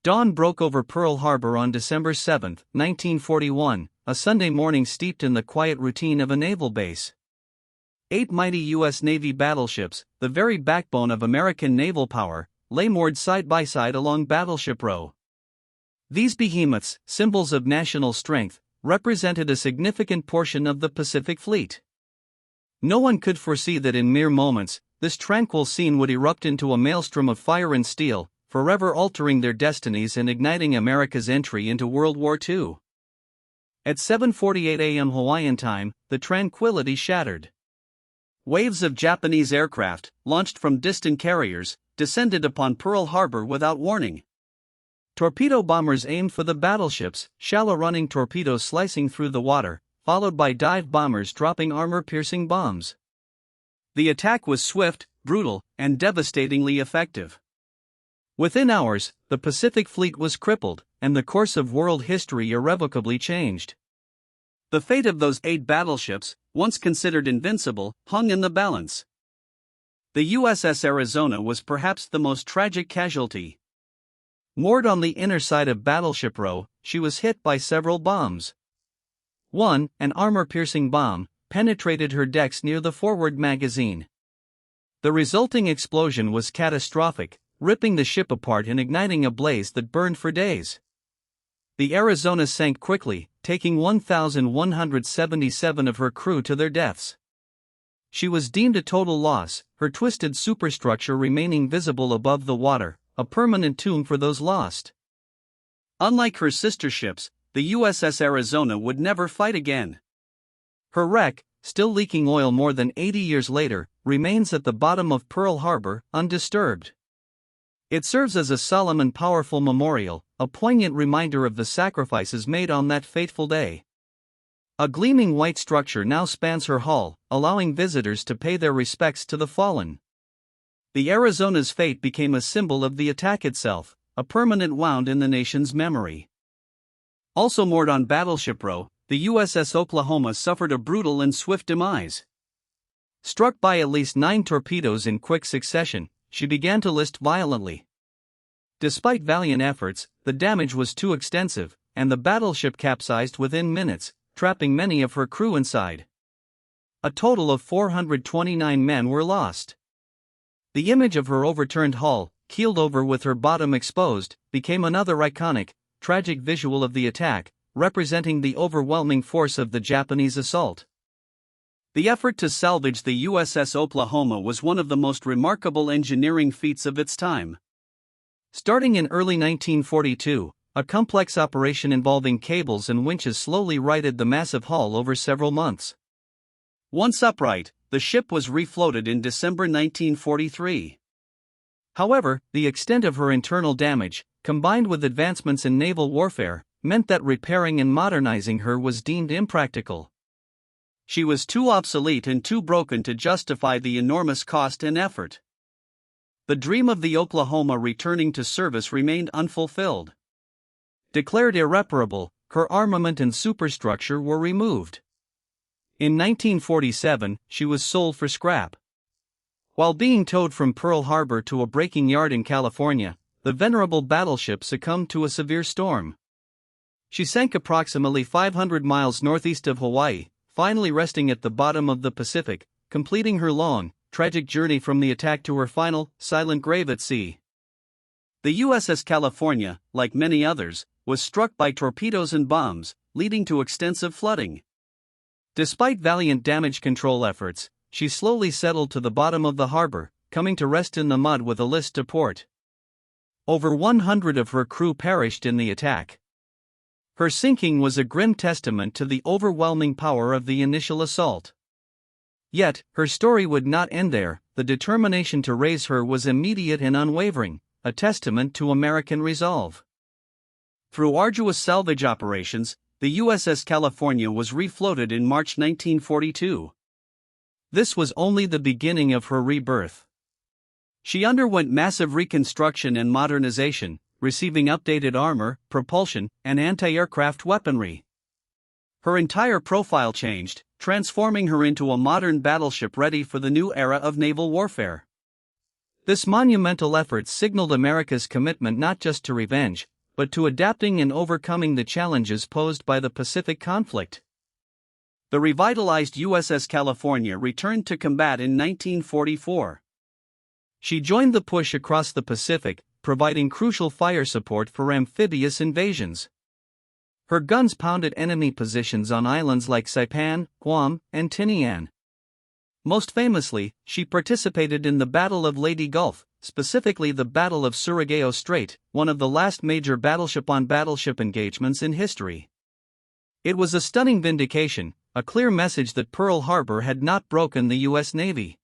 Dawn broke over Pearl Harbor on December 7, 1941, a Sunday morning steeped in the quiet routine of a naval base. 8 mighty U.S. Navy battleships, the very backbone of American naval power, lay moored side by side along Battleship Row. These behemoths, symbols of national strength, represented a significant portion of the Pacific Fleet. No one could foresee that in mere moments, this tranquil scene would erupt into a maelstrom of fire and steel, forever altering their destinies and igniting America's entry into World War II. At 7:48 a.m. Hawaiian time, the tranquility shattered. Waves of Japanese aircraft, launched from distant carriers, descended upon Pearl Harbor without warning. Torpedo bombers aimed for the battleships, shallow-running torpedoes slicing through the water, followed by dive bombers dropping armor-piercing bombs. The attack was swift, brutal, and devastatingly effective. Within hours, the Pacific Fleet was crippled, and the course of world history irrevocably changed. The fate of those 8 battleships, once considered invincible, hung in the balance. The USS Arizona was perhaps the most tragic casualty. Moored on the inner side of Battleship Row, she was hit by several bombs. One, an armor-piercing bomb, penetrated her decks near the forward magazine. The resulting explosion was catastrophic, ripping the ship apart and igniting a blaze that burned for days. The Arizona sank quickly, taking 1,177 of her crew to their deaths. She was deemed a total loss, her twisted superstructure remaining visible above the water, a permanent tomb for those lost. Unlike her sister ships, the USS Arizona would never fight again. Her wreck, still leaking oil more than 80 years later, remains at the bottom of Pearl Harbor, undisturbed. It serves as a solemn and powerful memorial, a poignant reminder of the sacrifices made on that fateful day. A gleaming white structure now spans her hull, allowing visitors to pay their respects to the fallen. The Arizona's fate became a symbol of the attack itself, a permanent wound in the nation's memory. Also moored on Battleship Row, the USS Oklahoma suffered a brutal and swift demise. Struck by at least 9 torpedoes in quick succession, she began to list violently. Despite valiant efforts, the damage was too extensive, and the battleship capsized within minutes, trapping many of her crew inside. A total of 429 men were lost. The image of her overturned hull, keeled over with her bottom exposed, became another iconic, tragic visual of the attack, representing the overwhelming force of the Japanese assault. The effort to salvage the USS Oklahoma was one of the most remarkable engineering feats of its time. Starting in early 1942, a complex operation involving cables and winches slowly righted the massive hull over several months. Once upright, the ship was refloated in December 1943. However, the extent of her internal damage, combined with advancements in naval warfare, meant that repairing and modernizing her was deemed impractical. She was too obsolete and too broken to justify the enormous cost and effort. The dream of the Oklahoma returning to service remained unfulfilled. Declared irreparable, her armament and superstructure were removed. In 1947, she was sold for scrap. While being towed from Pearl Harbor to a breaking yard in California, the venerable battleship succumbed to a severe storm. She sank approximately 500 miles northeast of Hawaii, finally resting at the bottom of the Pacific, completing her long, tragic journey from the attack to her final, silent grave at sea. The USS California, like many others, was struck by torpedoes and bombs, leading to extensive flooding. Despite valiant damage control efforts, she slowly settled to the bottom of the harbor, coming to rest in the mud with a list to port. Over 100 of her crew perished in the attack. Her sinking was a grim testament to the overwhelming power of the initial assault. Yet, her story would not end there. The determination to raise her was immediate and unwavering, a testament to American resolve. Through arduous salvage operations, the USS California was refloated in March 1942. This was only the beginning of her rebirth. She underwent massive reconstruction and modernization, receiving updated armor, propulsion, and anti-aircraft weaponry. Her entire profile changed, transforming her into a modern battleship ready for the new era of naval warfare. This monumental effort signaled America's commitment not just to revenge, but to adapting and overcoming the challenges posed by the Pacific conflict. The revitalized USS California returned to combat in 1944. She joined the push across the Pacific, providing crucial fire support for amphibious invasions. Her guns pounded enemy positions on islands like Saipan, Guam, and Tinian. Most famously, she participated in the Battle of Leyte Gulf, specifically the Battle of Surigao Strait, one of the last major battleship-on-battleship engagements in history. It was a stunning vindication, a clear message that Pearl Harbor had not broken the U.S. Navy.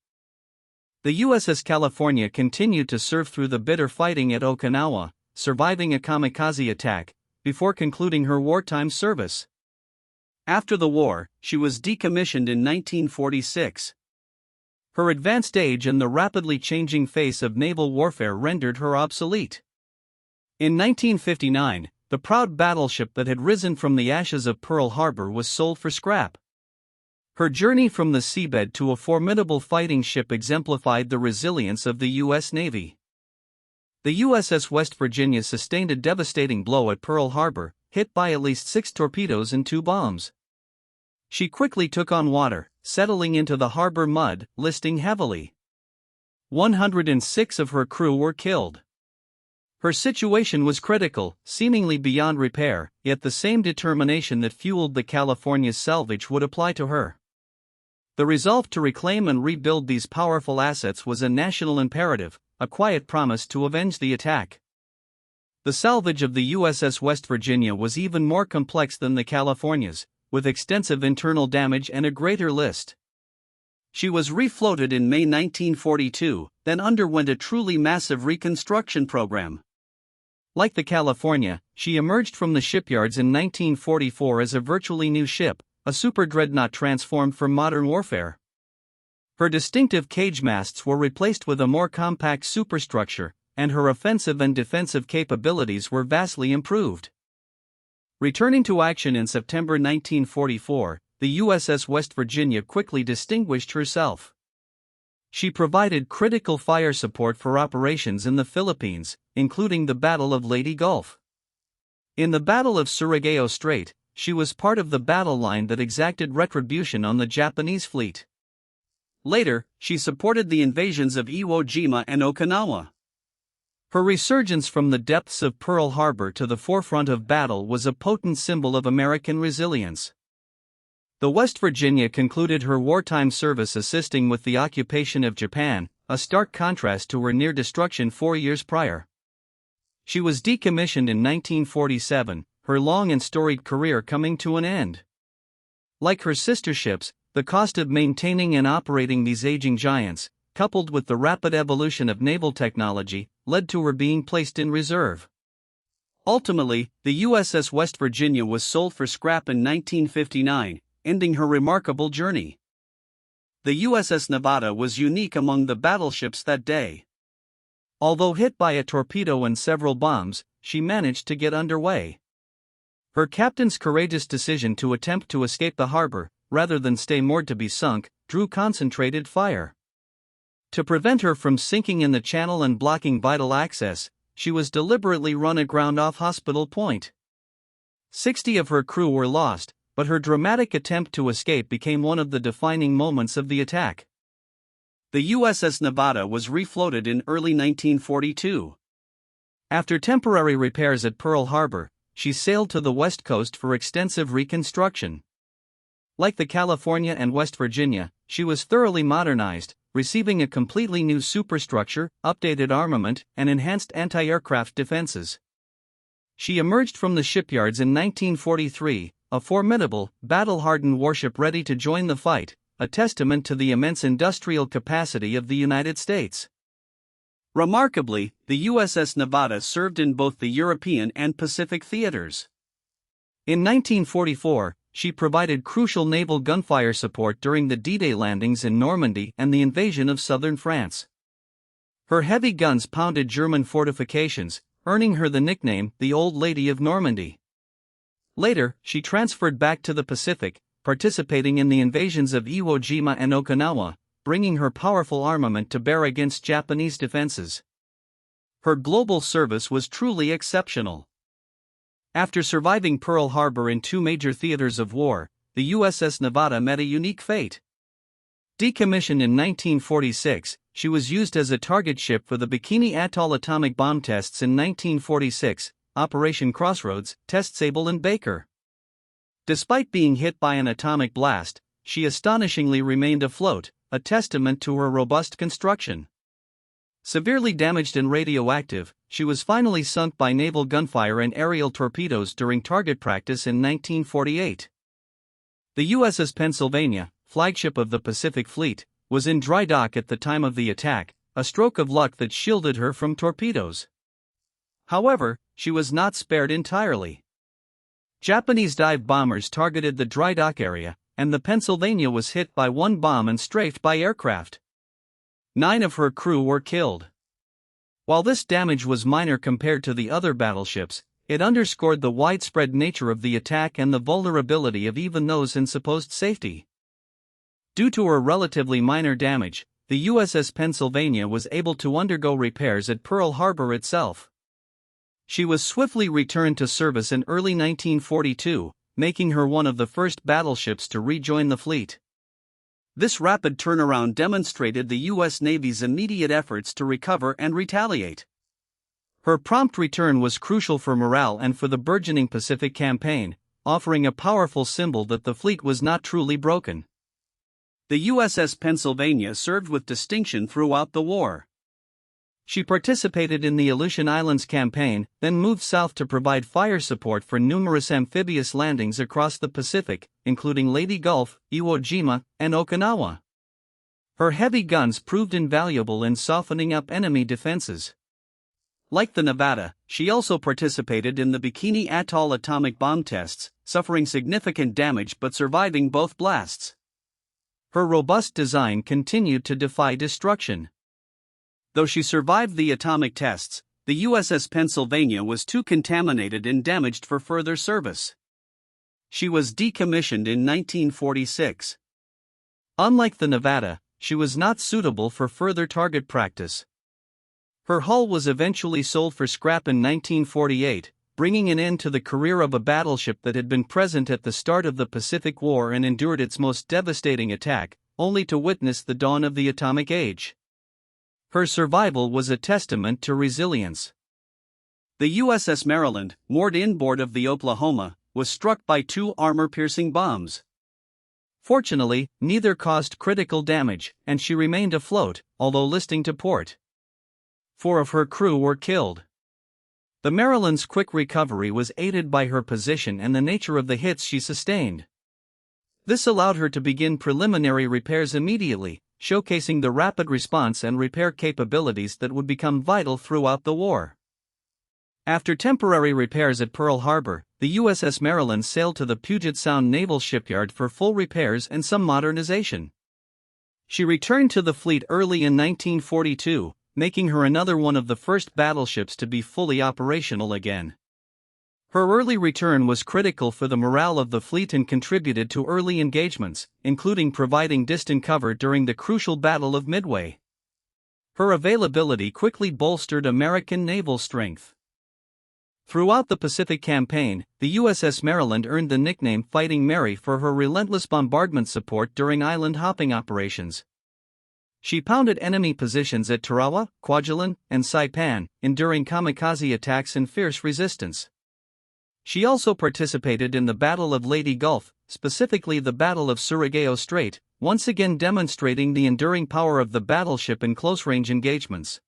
The USS California continued to serve through the bitter fighting at Okinawa, surviving a kamikaze attack, before concluding her wartime service. After the war, she was decommissioned in 1946. Her advanced age and the rapidly changing face of naval warfare rendered her obsolete. In 1959, the proud battleship that had risen from the ashes of Pearl Harbor was sold for scrap. Her journey from the seabed to a formidable fighting ship exemplified the resilience of the U.S. Navy. The USS West Virginia sustained a devastating blow at Pearl Harbor, hit by at least 6 torpedoes and 2 bombs. She quickly took on water, settling into the harbor mud, listing heavily. 106 of her crew were killed. Her situation was critical, seemingly beyond repair, yet the same determination that fueled the California's salvage would apply to her. The resolve to reclaim and rebuild these powerful assets was a national imperative, a quiet promise to avenge the attack. The salvage of the USS West Virginia was even more complex than the California's, with extensive internal damage and a greater list. She was refloated in May 1942, then underwent a truly massive reconstruction program. Like the California, she emerged from the shipyards in 1944 as a virtually new ship, a super-dreadnought transformed for modern warfare. Her distinctive cage masts were replaced with a more compact superstructure, and her offensive and defensive capabilities were vastly improved. Returning to action in September 1944, the USS West Virginia quickly distinguished herself. She provided critical fire support for operations in the Philippines, including the Battle of Leyte Gulf. In the Battle of Surigao Strait, she was part of the battle line that exacted retribution on the Japanese fleet. Later, she supported the invasions of Iwo Jima and Okinawa. Her resurgence from the depths of Pearl Harbor to the forefront of battle was a potent symbol of American resilience. The West Virginia concluded her wartime service assisting with the occupation of Japan, a stark contrast to her near destruction 4 years prior. She was decommissioned in 1947, her long and storied career coming to an end. Like her sister ships, the cost of maintaining and operating these aging giants, coupled with the rapid evolution of naval technology, led to her being placed in reserve. Ultimately, the USS West Virginia was sold for scrap in 1959, ending her remarkable journey. The USS Nevada was unique among the battleships that day. Although hit by a torpedo and several bombs, she managed to get underway. Her captain's courageous decision to attempt to escape the harbor, rather than stay moored to be sunk, drew concentrated fire. To prevent her from sinking in the channel and blocking vital access, she was deliberately run aground off Hospital Point. 60 of her crew were lost, but her dramatic attempt to escape became one of the defining moments of the attack. The USS Nevada was refloated in early 1942. After temporary repairs at Pearl Harbor, she sailed to the West Coast for extensive reconstruction. Like the California and West Virginia, she was thoroughly modernized, receiving a completely new superstructure, updated armament, and enhanced anti-aircraft defenses. She emerged from the shipyards in 1943, a formidable, battle-hardened warship ready to join the fight, a testament to the immense industrial capacity of the United States. Remarkably, the USS Nevada served in both the European and Pacific theaters. In 1944, she provided crucial naval gunfire support during the D-Day landings in Normandy and the invasion of southern France. Her heavy guns pounded German fortifications, earning her the nickname, the Old Lady of Normandy. Later, she transferred back to the Pacific, participating in the invasions of Iwo Jima and Okinawa, bringing her powerful armament to bear against Japanese defenses. Her global service was truly exceptional. After surviving Pearl Harbor in two major theaters of war, the USS Nevada met a unique fate. Decommissioned in 1946, she was used as a target ship for the Bikini Atoll atomic bomb tests in 1946, Operation Crossroads, Test Sable and Baker. Despite being hit by an atomic blast, she astonishingly remained afloat, a testament to her robust construction. Severely damaged and radioactive, she was finally sunk by naval gunfire and aerial torpedoes during target practice in 1948. The USS Pennsylvania, flagship of the Pacific Fleet, was in dry dock at the time of the attack, a stroke of luck that shielded her from torpedoes. However, she was not spared entirely. Japanese dive bombers targeted the dry dock area, and the Pennsylvania was hit by one bomb and strafed by aircraft. 9 of her crew were killed. While this damage was minor compared to the other battleships, it underscored the widespread nature of the attack and the vulnerability of even those in supposed safety. Due to her relatively minor damage, the USS Pennsylvania was able to undergo repairs at Pearl Harbor itself. She was swiftly returned to service in early 1942, making her one of the first battleships to rejoin the fleet. This rapid turnaround demonstrated the U.S. Navy's immediate efforts to recover and retaliate. Her prompt return was crucial for morale and for the burgeoning Pacific campaign, offering a powerful symbol that the fleet was not truly broken. The USS Pennsylvania served with distinction throughout the war. She participated in the Aleutian Islands campaign, then moved south to provide fire support for numerous amphibious landings across the Pacific, including Leyte Gulf, Iwo Jima, and Okinawa. Her heavy guns proved invaluable in softening up enemy defenses. Like the Nevada, she also participated in the Bikini Atoll atomic bomb tests, suffering significant damage but surviving both blasts. Her robust design continued to defy destruction. Though she survived the atomic tests, the USS Pennsylvania was too contaminated and damaged for further service. She was decommissioned in 1946. Unlike the Nevada, she was not suitable for further target practice. Her hull was eventually sold for scrap in 1948, bringing an end to the career of a battleship that had been present at the start of the Pacific War and endured its most devastating attack, only to witness the dawn of the atomic age. Her survival was a testament to resilience. The USS Maryland, moored inboard of the Oklahoma, was struck by 2 armor-piercing bombs. Fortunately, neither caused critical damage, and she remained afloat, although listing to port. 4 of her crew were killed. The Maryland's quick recovery was aided by her position and the nature of the hits she sustained. This allowed her to begin preliminary repairs immediately, showcasing the rapid response and repair capabilities that would become vital throughout the war. After temporary repairs at Pearl Harbor, the USS Maryland sailed to the Puget Sound Naval Shipyard for full repairs and some modernization. She returned to the fleet early in 1942, making her another one of the first battleships to be fully operational again. Her early return was critical for the morale of the fleet and contributed to early engagements, including providing distant cover during the crucial Battle of Midway. Her availability quickly bolstered American naval strength. Throughout the Pacific Campaign, the USS Maryland earned the nickname Fighting Mary for her relentless bombardment support during island hopping operations. She pounded enemy positions at Tarawa, Kwajalein, and Saipan, enduring kamikaze attacks and fierce resistance. She also participated in the Battle of Leyte Gulf, specifically the Battle of Surigao Strait, once again demonstrating the enduring power of the battleship in close-range engagements.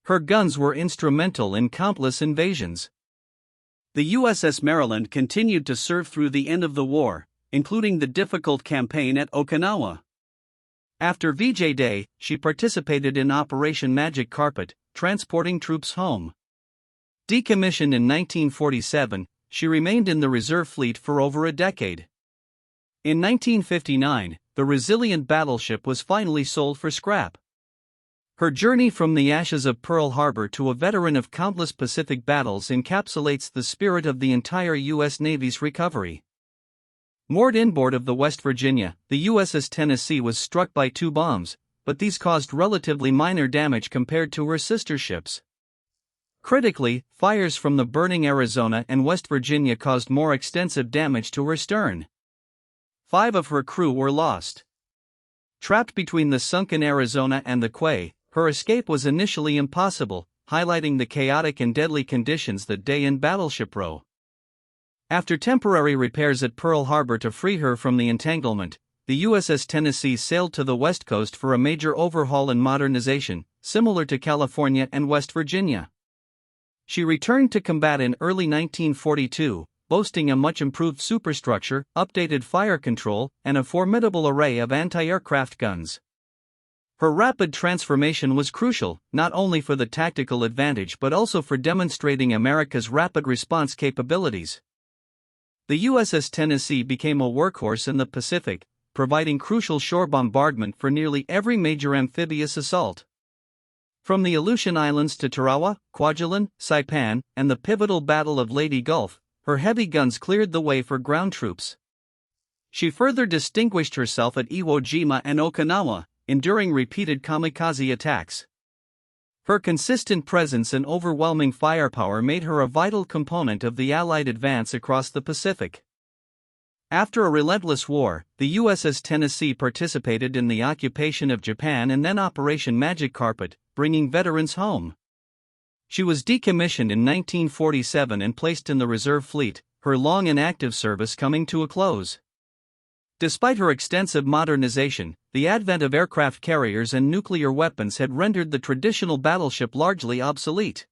Her guns were instrumental in countless invasions. The USS Maryland continued to serve through the end of the war, including the difficult campaign at Okinawa. After VJ Day, she participated in Operation Magic Carpet, transporting troops home. Decommissioned in 1947, she remained in the reserve fleet for over a decade. In 1959, the resilient battleship was finally sold for scrap. Her journey from the ashes of Pearl Harbor to a veteran of countless Pacific battles encapsulates the spirit of the entire U.S. Navy's recovery. Moored inboard of the West Virginia, the USS Tennessee was struck by 2 bombs, but these caused relatively minor damage compared to her sister ships. Critically, fires from the burning Arizona and West Virginia caused more extensive damage to her stern. 5 of her crew were lost. Trapped between the sunken Arizona and the quay, her escape was initially impossible, highlighting the chaotic and deadly conditions that day in Battleship Row. After temporary repairs at Pearl Harbor to free her from the entanglement, the USS Tennessee sailed to the West Coast for a major overhaul and modernization, similar to California and West Virginia. She returned to combat in early 1942, boasting a much improved superstructure, updated fire control, and a formidable array of anti-aircraft guns. Her rapid transformation was crucial, not only for the tactical advantage but also for demonstrating America's rapid response capabilities. The USS Tennessee became a workhorse in the Pacific, providing crucial shore bombardment for nearly every major amphibious assault. From the Aleutian Islands to Tarawa, Kwajalein, Saipan, and the pivotal Battle of Leyte Gulf, her heavy guns cleared the way for ground troops. She further distinguished herself at Iwo Jima and Okinawa, enduring repeated kamikaze attacks. Her consistent presence and overwhelming firepower made her a vital component of the Allied advance across the Pacific. After a relentless war, the USS Tennessee participated in the occupation of Japan and then Operation Magic Carpet, bringing veterans home. She was decommissioned in 1947 and placed in the reserve fleet, her long and active service coming to a close. Despite her extensive modernization, the advent of aircraft carriers and nuclear weapons had rendered the traditional battleship largely obsolete.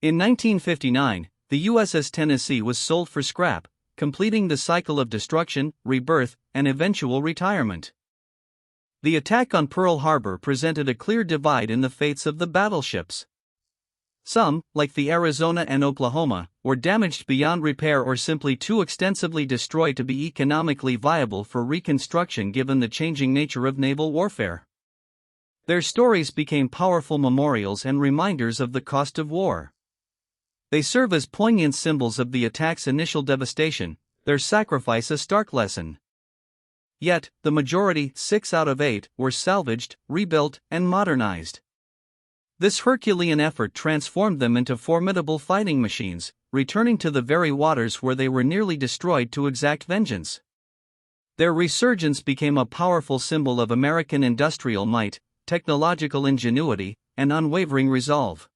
In 1959, the USS Tennessee was sold for scrap, completing the cycle of destruction, rebirth, and eventual retirement. The attack on Pearl Harbor presented a clear divide in the fates of the battleships. Some, like the Arizona and Oklahoma, were damaged beyond repair or simply too extensively destroyed to be economically viable for reconstruction given the changing nature of naval warfare. Their stories became powerful memorials and reminders of the cost of war. They serve as poignant symbols of the attack's initial devastation, their sacrifice a stark lesson. Yet, the majority, 6 out of 8, were salvaged, rebuilt, and modernized. This Herculean effort transformed them into formidable fighting machines, returning to the very waters where they were nearly destroyed to exact vengeance. Their resurgence became a powerful symbol of American industrial might, technological ingenuity, and unwavering resolve.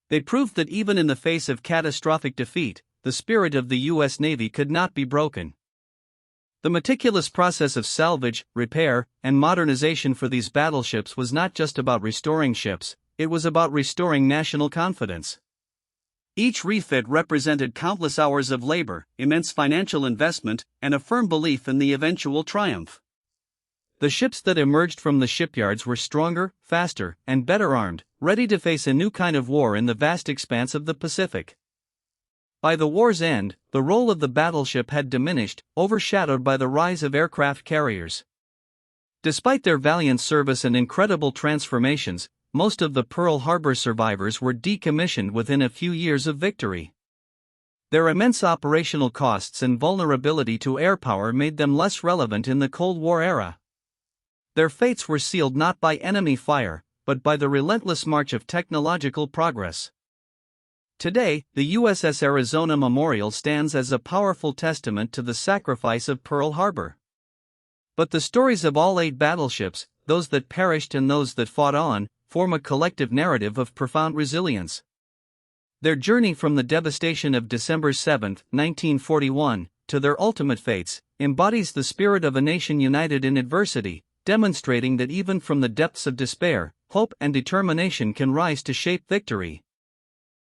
They proved that even in the face of catastrophic defeat, the spirit of the U.S. Navy could not be broken. The meticulous process of salvage, repair, and modernization for these battleships was not just about restoring ships, it was about restoring national confidence. Each refit represented countless hours of labor, immense financial investment, and a firm belief in the eventual triumph. The ships that emerged from the shipyards were stronger, faster, and better armed, ready to face a new kind of war in the vast expanse of the Pacific. By the war's end, the role of the battleship had diminished, overshadowed by the rise of aircraft carriers. Despite their valiant service and incredible transformations, most of the Pearl Harbor survivors were decommissioned within a few years of victory. Their immense operational costs and vulnerability to air power made them less relevant in the Cold War era. Their fates were sealed not by enemy fire, but by the relentless march of technological progress. Today, the USS Arizona Memorial stands as a powerful testament to the sacrifice of Pearl Harbor. But the stories of all 8 battleships, those that perished and those that fought on, form a collective narrative of profound resilience. Their journey from the devastation of December 7, 1941, to their ultimate fates, embodies the spirit of a nation united in adversity, demonstrating that even from the depths of despair, hope and determination can rise to shape victory.